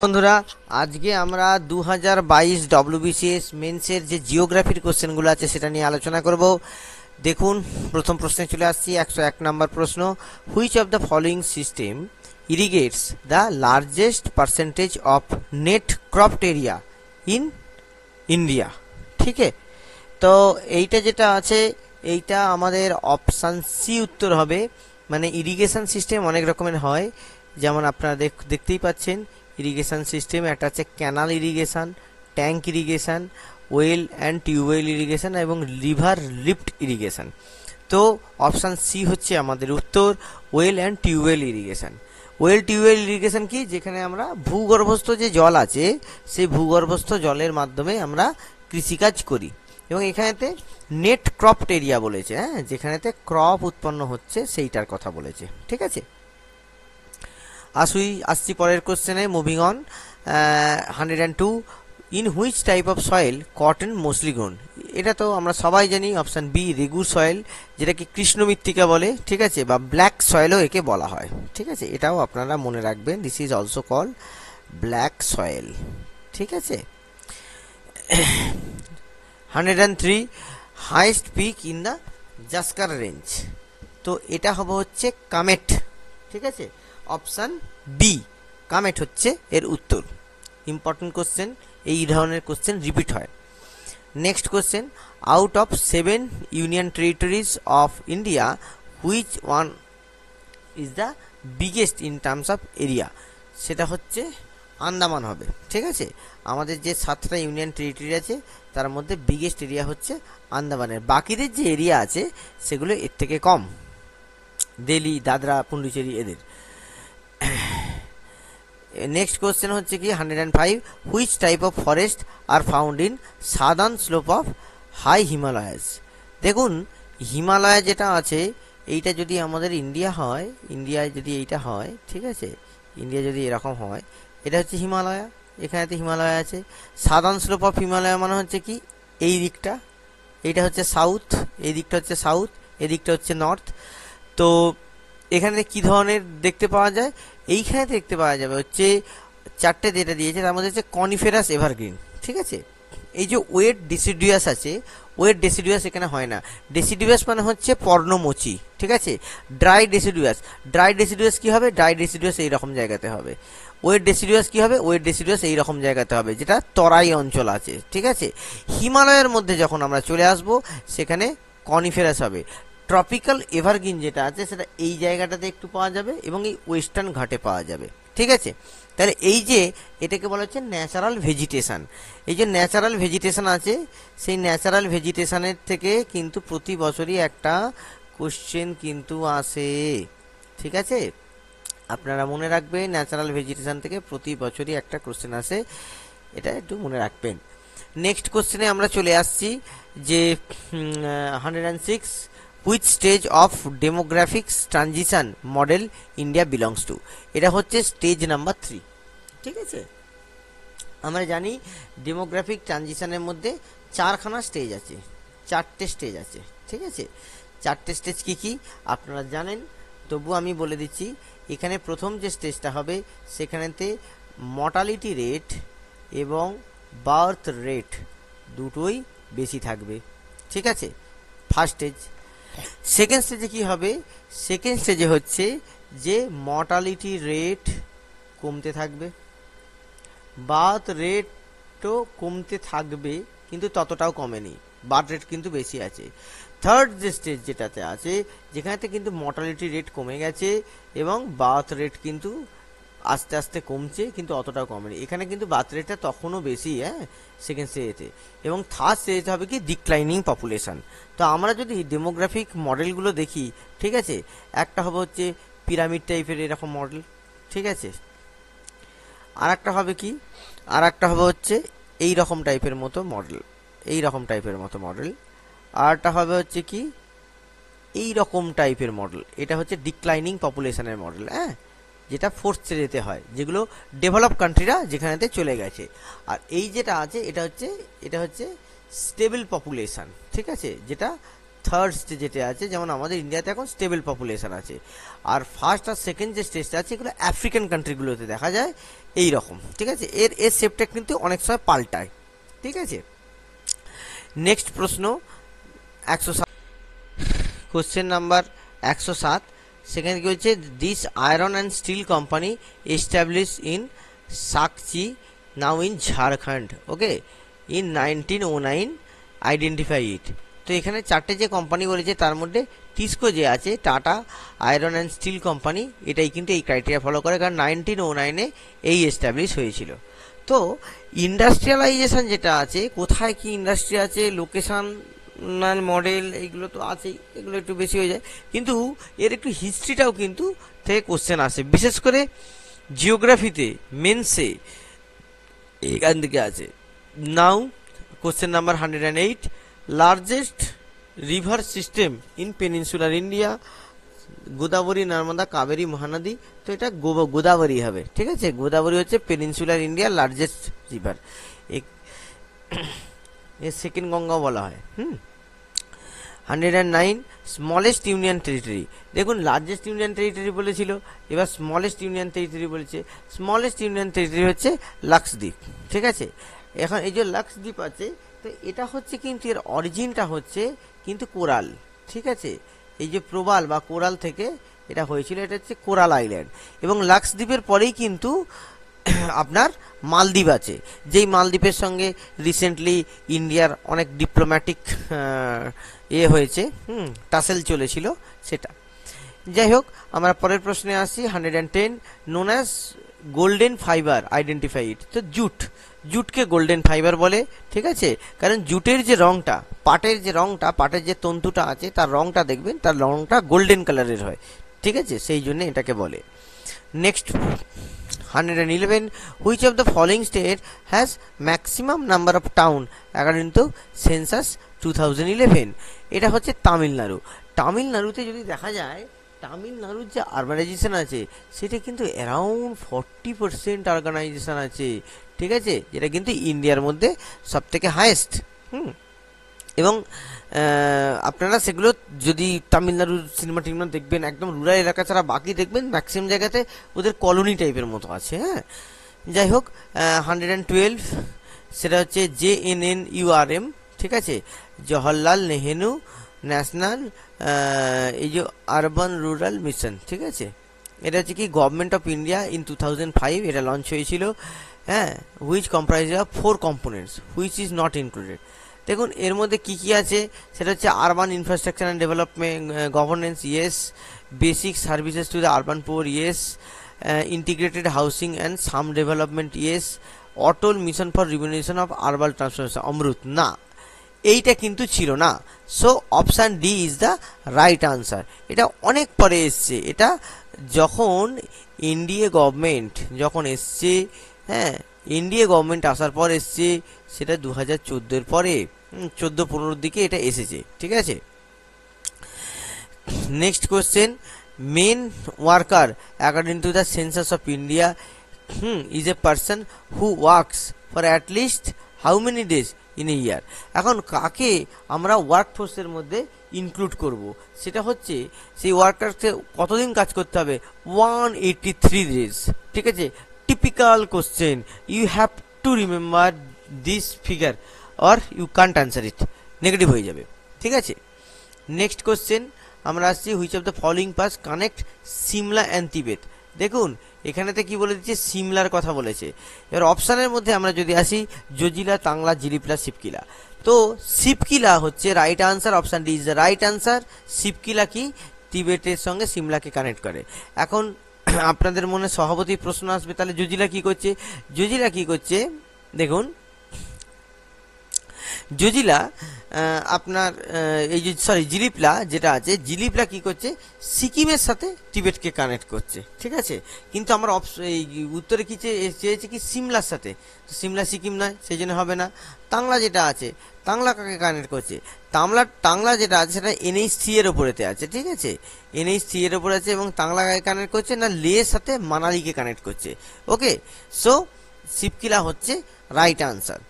বন্ধুরা, আজকে আমরা 2022 ডব্লিউবিসিএস মেন্সের যে জিওগ্রাফির কোশ্চেনগুলো আছে সেটা নিয়ে আলোচনা করব। দেখুন, প্রথম প্রশ্নে চলে আসছি। 101 নম্বর প্রশ্ন, which of the following system irrigates the largest percentage of net cropped area in India? ঠিক আছে, তো এইটা যেটা আছে এইটা আমাদের অপশান সি উত্তর হবে। মানে ইরিগেশন সিস্টেম অনেক রকমের হয়, যেমন আপনারা দেখতেই পাচ্ছেন ইরিগেশন সিস্টেম। একটা আছে canal irrigation, tank irrigation, well and tubewell irrigation এবং রিভার লিফট ইরিগেশন। তো অপশান সি হচ্ছে আমাদের উত্তর, well and tubewell irrigation. Well tubewell irrigation কি, যেখানে আমরা ভূগর্ভস্থ যে জল আছে সেই ভূগর্ভস্থ জলের মাধ্যমে আমরা কৃষিকাজ করি। এবং এখানেতে নেট ক্রপড এরিয়া বলেছে, হ্যাঁ, যেখানেতে ক্রপ উৎপন্ন হচ্ছে সেইটার কথা বলেছে। ঠিক আছে, আসছি পরের কোশ্চেনে। Moving on, 102, in which type of soil cotton mostly grown? এটা তো আমরা সবাই জানি, অপশান বি রেগু সয়েল, যেটাকে কৃষ্ণ মৃত্তিকা বলে। ঠিক আছে, বা ব্ল্যাক সয়েলও একে বলা হয়। ঠিক আছে, এটাও আপনারা মনে রাখবেন, this is also called black soil. ঠিক আছে, 103, highest peak in the Zaskar range? তো এটা হবে হচ্ছে কামেট। ঠিক আছে, অপশান বি কামেট হচ্ছে এর উত্তর। ইম্পর্টেন্ট কোশ্চেন, এই ধরনের কোশ্চেন রিপিট হয়। Next question, out of 7 union territories of India which one is the biggest in terms of area? সেটা হচ্ছে আন্দামান হবে। ঠিক আছে, আমাদের যে 7টা ইউনিয়ন টেরিটরি আছে তার মধ্যে বিগেস্ট এরিয়া হচ্ছে আন্দামানের। বাকিদের যে এরিয়া আছে সেগুলো এর থেকে কম, দিল্লি, দাদরা, পুন্ডুচেরি এদের। নেক্সট কোশ্চেন হচ্ছে কি 105, which type of forest are found in southern slope of high Himalayas? দেখুন, হিমালয় যেটা আছে এইটা যদি আমাদের ইন্ডিয়া হয়, ইন্ডিয়ায় যদি এইটা হয়, ঠিক আছে, ইন্ডিয়া যদি এরকম হয়, এটা হচ্ছে হিমালয়া, এখানেতে হিমালয় আছে। সাদার্ন স্লোপ অফ হিমালয় মানে হচ্ছে কি এই দিকটা, এইটা হচ্ছে সাউথ, এই দিকটা হচ্ছে সাউথ, এই দিকটা হচ্ছে নর্থ। তো এখানে কি ধরনের দেখতে পাওয়া যায়? এইখানে দেখতে পাওয়া যাবে হচ্ছে 4টে যেটা দিয়েছে তার মধ্যে হচ্ছে কনিফেরাস এভারগ্রিন। ঠিক আছে, এই যে ওয়েট ডেসিডুয়াস আছে, ওয়েট ডেসিডুয়াস এখানে হয় না। ডেসিডুয়াস মানে হচ্ছে পর্ণমোচী। ঠিক আছে, ড্রাই ডেসিডুয়াস, ড্রাই ডেসিডুয়াস কি হবে? ড্রাই ডেসিডুয়াস এইরকম জায়গাতে হবে। ওয়েট ডেসিডুয়াস কি হবে? ওয়েট ডেসিডুয়াস এইরকম জায়গাতে হবে, যেটা তরাই অঞ্চল আছে। ঠিক আছে, হিমালয়ের মধ্যে যখন আমরা চলে আসব সেখানে কনিফেরাস হবে। ট্রপিক্যাল এভারগ্রিন যেটা আছে সেটা এই জায়গাটাতে একটু পাওয়া যাবে এবং এই ওয়েস্টার্ন ঘাটে পাওয়া যাবে। ঠিক আছে, তাহলে এই যে এটাকে বলা হচ্ছে ন্যাচারাল ভেজিটেশন। এই যে ন্যাচারাল ভেজিটেশন আছে, সেই ন্যাচারাল ভেজিটেশনের থেকে কিন্তু প্রতি বছরই একটা কোশ্চেন কিন্তু আসে। ঠিক আছে, আপনারা মনে রাখবেন, ন্যাচারাল ভেজিটেশন থেকে প্রতি বছরই একটা কোশ্চেন আসে, এটা একটু মনে রাখবেন। নেক্সট কোশ্চেনে আমরা চলে আসছি যে 106, which stage of demographics transition model India belongs to? এটা হচ্ছে স্টেজ নাম্বার 3। ঠিক আছে, আমরা জানি ডেমোগ্রাফিক ট্রানজিশনের মধ্যে 4খানা স্টেজ আছে, 4টে স্টেজ আছে। ঠিক আছে, 4টে স্টেজ কি কি আপনারা জানেন, তবু আমি বলে দিচ্ছি। এখানে প্রথম যে স্টেজটা হবে সেখানেতে মর্টালিটি রেট এবং বার্থ রেট দুটোই বেশি থাকবে। ঠিক আছে, ফার্স্ট স্টেজ। সেকেন্ড স্টেজে কি হবে? সেকেন্ড স্টেজে হচ্ছে যে মর্টালিটি রেট কমতে থাকবে, বার্থ রেটও কমতে থাকবে, কিন্তু ততটাও কমেনি, বার্থ রেট কিন্তু বেশি আছে। থার্ড যে স্টেজ যেটাতে আছে, যেখানেতে কিন্তু মর্টালিটি রেট কমে গেছে এবং বার্থ রেট কিন্তু আস্তে আস্তে কমছে, কিন্তু অতটাও কমেনি, এখানে কিন্তু বার্থ রেটটা তখনও বেশি, হ্যাঁ, সেকেন্ড স্টেজেতে। এবং থার্ড স্টেজ হবে কি ডিক্লাইনিং পপুলেশন। তো আমরা যদি ডেমোগ্রাফিক মডেলগুলো দেখি, ঠিক আছে, একটা হবে হচ্ছে পিরামিড টাইপের এরকম মডেল। ঠিক আছে, আর একটা হবে কি, আর একটা হবে হচ্ছে এই রকম টাইপের মতো মডেল, এই রকম টাইপের মতো মডেল। আরটা হবে হচ্ছে কি এই রকম টাইপের মডেল, এটা হচ্ছে ডিক্লাইনিং পপুলেশনের মডেল, হ্যাঁ, যেটা ফোর্থ স্টেজেতে হয়, যেগুলো ডেভেলপ কান্ট্রিরা যেখানেতে চলে গেছে। আর এই যেটা আছে এটা হচ্ছে স্টেবল পপুলেশন। ঠিক আছে, যেটা থার্ড স্টেজেতে আছে, যেমন আমাদের ইন্ডিয়াতে এখন স্টেবল পপুলেশন আছে। আর ফার্স্ট আর সেকেন্ড যে স্টেজটা আছে এগুলো আফ্রিকান কান্ট্রিগুলোতে দেখা যায় এই রকম, ঠিক আছে। এর শেপটা কিন্তু অনেক সময় পাল্টায়, ঠিক আছে। নেক্সট প্রশ্ন 107, কোশ্চেন নাম্বার 107, সেখানে কি হচ্ছে, this iron and steel company establish in Sakchi now in Jharkhand, okay, in 1909, identify it. তো এখানে চারটে যে কোম্পানি বলেছে তার মধ্যে টিসকো যে আছে, tata iron and steel company, এটাই কিন্তু এই ক্রাইটেরিয়া ফলো করে, কারণ 1909-এ এই এস্টাবলিশ হয়েছিল। তো ইন্ডাস্ট্রিয়ালাইজেশন যেটা আছে, কোথায় কি ইন্ডাস্ট্রি আছে, লোকেশনাল মডেল, এইগুলো তো আছেই, এগুলো একটু বেশি হয়ে যায়, কিন্তু এর একটু হিস্ট্রিটাও কিন্তু থেকে কোশ্চেন আসে, বিশেষ করে জিওগ্রাফিতে মেন্সে এখান থেকে আছে। Now question number 108, largest river system in peninsular India, Godavari, Narmada, Kaveri, Mahanadi. তো এটা গোদাবরী হবে, ঠিক আছে। গোদাবরী হচ্ছে পেনিনসুলার ইন্ডিয়ার লার্জেস্ট রিভার, এর সেকেন্ড গঙ্গাও বলা হয়। 109, স্মলেস্ট ইউনিয়ন টেরিটরি। দেখুন লার্জেস্ট ইউনিয়ন টেরিটরি বলেছিল, এবার স্মলেস্ট ইউনিয়ন টেরিটরি বলেছে। স্মলেস্ট ইউনিয়ন টেরিটরি হচ্ছে লাক্ষদ্বীপ, ঠিক আছে। এখন এই যে লাক্ষদ্বীপ আছে, তো এটা হচ্ছে কিন্তু এর অরিজিনটা হচ্ছে কিন্তু কোরাল, ঠিক আছে। এই যে প্রবাল বা কোরাল থেকে এটা হয়েছিল, এটা হচ্ছে কোরাল আইল্যান্ড। এবং লাক্ষদ্বীপের পরেই কিন্তু আপনার মালদ্বীপ আছে, যেই মালদ্বীপের সঙ্গে রিসেন্টলি ইন্ডিয়ার অনেক ডিপ্লোম্যাটিক হয়েছে, টাসেল চলেছিল সেটা। যাই হোক, আমরা পরের প্রশ্নে আসি। 110, known as golden fibre, identify it. তো জুটকে গোল্ডেন ফাইবার বলে, ঠিক আছে, কারণ জুটের যে রংটা, পাটের যে রংটা, পাটের যে তন্তুটা আছে তার রংটা দেখবেন, তার রংটা গোল্ডেন কালারের হয়, ঠিক আছে, সেই জন্য এটাকে বলে। Next 111, which of the following state has maximum number of town according to census 2011? এটা হচ্ছে তামিলনাড়ু। তামিলনাড়ুতে যদি দেখা যায়, তামিলনাড়ুর যে আরবানাইজেশন আছে সেটা কিন্তু অ্যারাউন্ড 40% আরবানাইজেশন আছে, ঠিক আছে, যেটা কিন্তু ইন্ডিয়ার মধ্যে সব থেকে হায়েস্ট। এবং আপনারা সেগুলো যদি তামিলনাড়ুর সিনেমা টিনেমা দেখবেন, একদম রুরাল এলাকা ছাড়া বাকি দেখবেন ম্যাক্সিমাম জায়গাতে ওদের কলোনি টাইপের মতো আছে, হ্যাঁ। যাই হোক, 112, সেটা হচ্ছে JNNURM, ঠিক আছে, জওহরলাল নেহেরু ন্যাশনাল এই যে আরবান রুরাল মিশন, ঠিক আছে। এটা হচ্ছে কি গভর্নমেন্ট অফ ইন্ডিয়া ইন 2005 এটা লঞ্চ হয়েছিল, হ্যাঁ। Which comprise of 4 components which is not included. দেখুন এর মধ্যে কি কি আছে, সেটা হচ্ছে urban infrastructure and development governance, yes. Basic services to the urban poor, yes. Integrated housing and slum development, yes. Atal mission for remuneration of urban transformation, Amrut, না, এইটা কিন্তু ছিল না। So option D is the right answer. এটা অনেক পরে এসছে, এটা যখন এনডিএ গভর্নমেন্ট যখন এসছে, হ্যাঁ, এনডিএ গভর্নমেন্ট আসার পর এসছে, সেটা 2014-এর পরে, 14-15 দিকে এটা এসেছে, ঠিক আছে। Next question, main worker according to the census of India is a person who works for at least how many days in a year. এখন কাকে আমরা ওয়ার্কফোর্সের মধ্যে ইনক্লুড করব, সেটা হচ্ছে সেই ওয়ার্কারকে কতদিন কাজ করতে হবে, 183 ডেজ, ঠিক আছে। Typical question, you have to remember this figure or you can't answer it, negative হয়ে যাবে, ঠিক আছে। নেক্সট কোশ্চেন আমরা আসছি, which of the following pass connect Shimla and Tibet. দেখুন এখানেতে কি বলে দিচ্ছে, সিমলার কথা বলেছে। এবার অপশানের মধ্যে আমরা যদি আসি, জজিলা, তাংলা, জিলিপলা, শিবকিলা। তো শিবকিলা হচ্ছে right answer, option D is the right answer. Shipkila কি, তিবেটের সঙ্গে সিমলাকে কানেক্ট করে। এখন আপনাদের মনে সভাপতি প্রশ্ন আসবে, তাহলে জজিলা কি করছে? জজিলা কি করছে দেখুন, জজিলা আপনার এই যে জিলিপলা যেটা আছে, জিলিপলা কি করছে, সিকিমের সাথে টিবেটকে কানেক্ট করছে, ঠিক আছে। কিন্তু আমার এই উত্তরে কি চেয়েছে কি, সিমলার সাথে, তো সিমলা সিকিম নয়, সেই জন্য হবে না। তাংলা যেটা আছে, তাংলা কাকে কানেক্ট করছে, টাংলা যেটা আছে সেটা NH3 এর ওপরেতে আছে, ঠিক আছে, NH3 এর ওপরে আছে। এবং তাংলা কাকে কানেক্ট করছে না, লের সাথে মানালিকে কানেক্ট করছে, ওকে। সো শিবকিলা হচ্ছে right answer.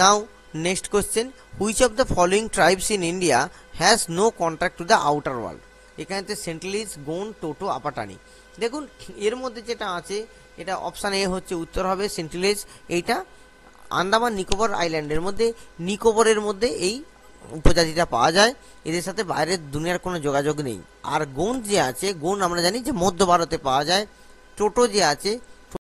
Now next question, which of the following tribes in India has no contact to the outer world. এখানেতে সেন্ট্রালিজ গোন টোটো আপাটানি। দেখুন এর মধ্যে যেটা আছে, এটা অপশান এ হচ্ছে উত্তর হবে সেন্ট্রালিজ। এইটা আন্দামান নিকোবর আইল্যান্ডের মধ্যে, নিকোবরের মধ্যে এই উপজাতিটা পাওয়া যায়। এদের সাথে বাইরের দুনিয়ার কোনো যোগাযোগ নেই। আর গোন যে আছে, গোন আমরা জানি যে মধ্য ভারতে পাওয়া যায়। টোটো যে আছে